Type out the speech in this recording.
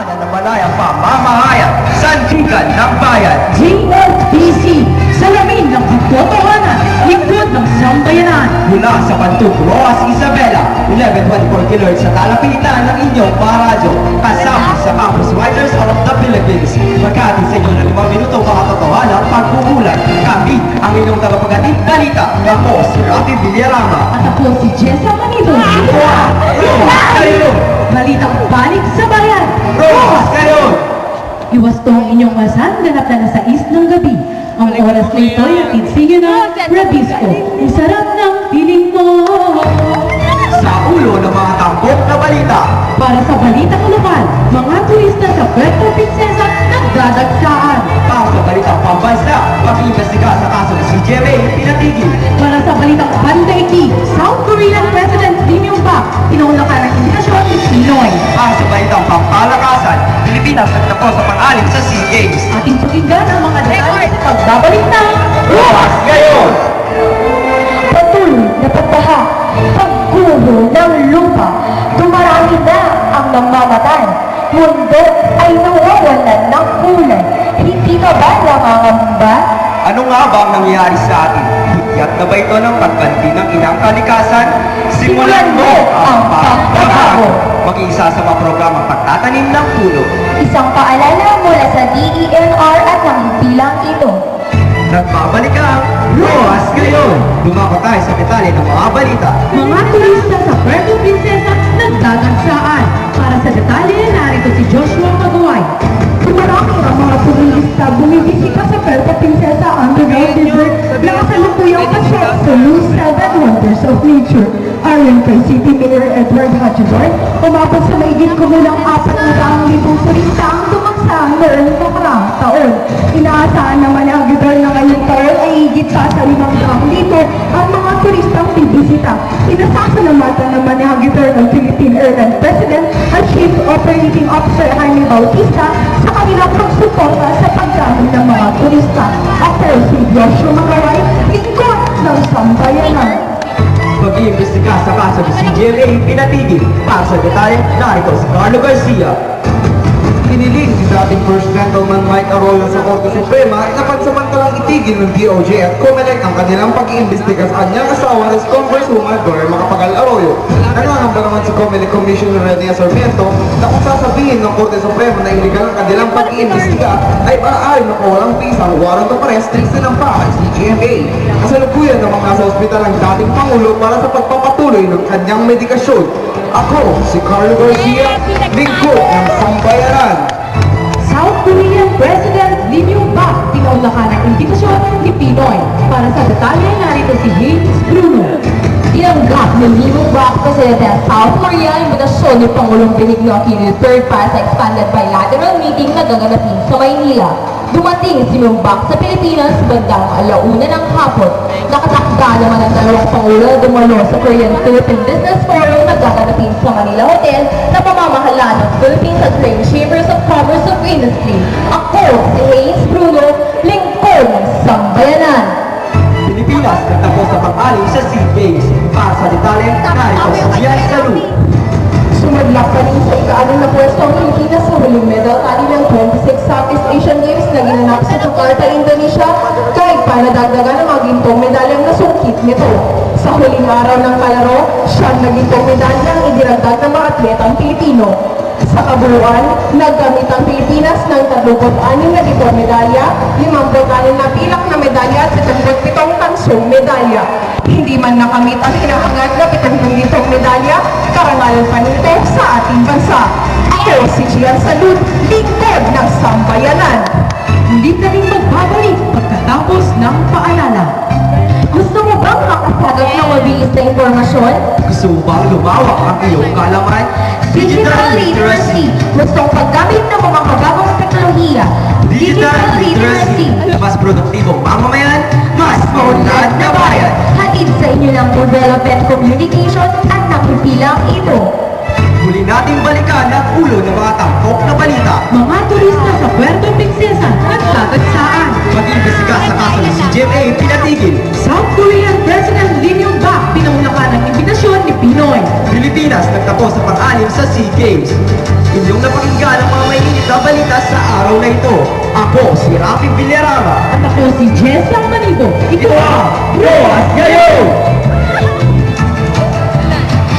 Pamana ng malayang pamamahayan, sandigan ng bayan. JFBC, salamin ng katotohanan, lingkod ng sambayanan. Mula sa Pantug Roas Isabela, 1124 kHz sa talapitan ng inyong paradyo. Kasama sa Campus Writers out of the Philippines. Magkati sa inyo ng 5 minuto mga katotohanan pagbubulan. Kami ang inyong tagapaghatid balita. Ako si Rafi Villarama. At ako si Jessa Manido. Roas kayo! Balitang balik sa bayan. Roas kayo! Iwas to ang inyong masan, ganap na nasa is ng gabi. Ang oras na ito ay atid sa inyo ng Rabisco. Ang sarap ng piling mo. Sa ulo ng mga tampok na balita. Para sa balitang lokal, mga turista sa Puerto Princesa nagdadagsaan. Para sa balitang pambansa, pag-iimbestiga sa kaso ni CJMA pinatigil. Para sa balitang pandaigdig, South Korean President Lee Myung-bak, inaulakan ng invitasyon ni Pinoy. Para sa balitang pampalakasan, Pilipinas nagtapos sa pang-alim sa SEA Games. Ating pakinggan ang mga detalye sa pagbabalik ng Roas ngayon! Patuloy na pagbaha, pagguho ng lupa, dumarami na ang namamatay. Mundo ay nawawalan ng kulay. Hindi ka ba nangangamba? Ano nga ba ang nangyayari sa atin? Hiyat na ba ito ng pagbanti ng inang kalikasan? Simulan mo ang pagbabago! Mag-iisa sa mga programang pagtatanim ng puno. Isang paalala mula sa DENR at ng bilang ito. Nagbabalik ang Roas ngayon! Dumako tayo sa detalye ng mga balita. mga turista sa Puerto Princesa nagdadagsaan. Para sa detalye, narito si Joshua Maguay. Dumarami ang mga turista bumibisita sa Puerto Princesa Underground Resort na kasalukuyang pasyal sa Loose 7 Wonders of Nature. Ayon kay City Mayor Edward Hatchador, umabot sa maigit kumulang 400,000 turista ang dumagsaan noong nakaraang taon. Inaasahan naman ang gibel na ngayong taon ay higit sa 500,000 ang mga turistang bibisita. Inasasalamatan naman ni Hagibel ng Philippine Airlines President at Chief Operating Officer Jaime Bautista sa kanilang pagsuporta sa pagdami ng mga turista. Ako si Joshua Magaray, lingkod ng sambayanan. Mag-iimbestiga sa kaso ni CJMA pinatigil. Para sa detalye, narito si Carlo Garcia. Hiniling si dating First Gentleman Mike Arroyo sa Korte Suprema na pansamantalang itigil ng DOJ at COMELEC ang kanilang pag-iimbestiga sa kanyang asawa na si Congresswoman Dora Macapagal Arroyo. Nangangamba naman si COMELEC Commissioner Renia Sarmiento na kung sasabihin ng Korte Suprema na iligal ang kanilang pag-iimbestiga ay maaari na walang pisang warrant of arrest na isinampa ang CGMA. Kasalukuyan namang nasa ospital ang dating Pangulo para sa pagpapatuloy ng kanyang medikasyon. Ako, si Carlo Garcia, lingkod ng sambayanan. South Korean President Lee Myung-bak pinaulakan ng imbitasyon ni Pinoy. Para sa detalye, narito si Haynes Bruno. Tinanggap ni Lee Myung-bak President South Korea ang imbitasyon ni Pangulong Benigno Aquino III para sa expanded bilateral meeting na gaganapin sa Maynila. Dumating si Myung-bak sa Pilipinas bandang 1:00 ng hapon. Nakatakda naman ang dalawang Pangulo dumalo sa Korean-Philippine Business Forum na gaganapin sa Manila Hotel na pamamahala ng Philippines at Trade Chambers of Commerce of Industry. Ako si Haynes Bruno, lingkod ng sambayanan. Pilipinas nagtapos sa pang-alim sa SEA Games. Para sa detalye, narito si Gian Salu. Sumadlak pa rin sa ika-6 na pwesto ang Pilipinas sa huling medal tali ng 26 Southeast Asian Games na ginanap sa Jakarta, Indonesia, kahit pa nadagdagan ang mga gintong medalyang nasungkit nito. Sa huling araw ng kalaro, siyang nagintong medalyang idinagdag ng mga atletang Pilipino. Sa kabuuan, naggamit ang Pilipinas ng 36 na gintong medalya, 56 na pilak na medalya at 37 tansong medalya. Hindi man nakamit ang hinahangad na 70 gintong medalya, karangalan pa nito sa ating bansa. Ako si Gian Salud, lingkod ng sambayanan. Muli na rin magbabalik pagkatapos ng paalala. Gusto mo bang makasagot ng mabilis na impormasyon? Gusto mo bang lumawak ang iyong kalaman? Digital literacy. Gustong paggamit ng mga bagong teknolohiya. Digital literacy. Mas produktibong mamamayan, mas maunlad na bayan. Hatid sa inyo ng development communication at nakipilang ito. Muli nating balikan ang ulo ng mga tampok na balita. Mga turista sa Puerto Princesa nagdadagsaan. Mag-iimbestiga sa kaso ni CJMA pinatigil. South Korean President Lee Myung-bak pinaulakan ng imbitasyon ni Pinoy. Pilipinas nagtapos sa pang-anim sa SEA Games. Inyong napakinggan ang mga mainit na balita sa araw na ito. Ako si Rafi Villarama. At ako si Jess Manigo. Ito Ito ang Roas Ngayon!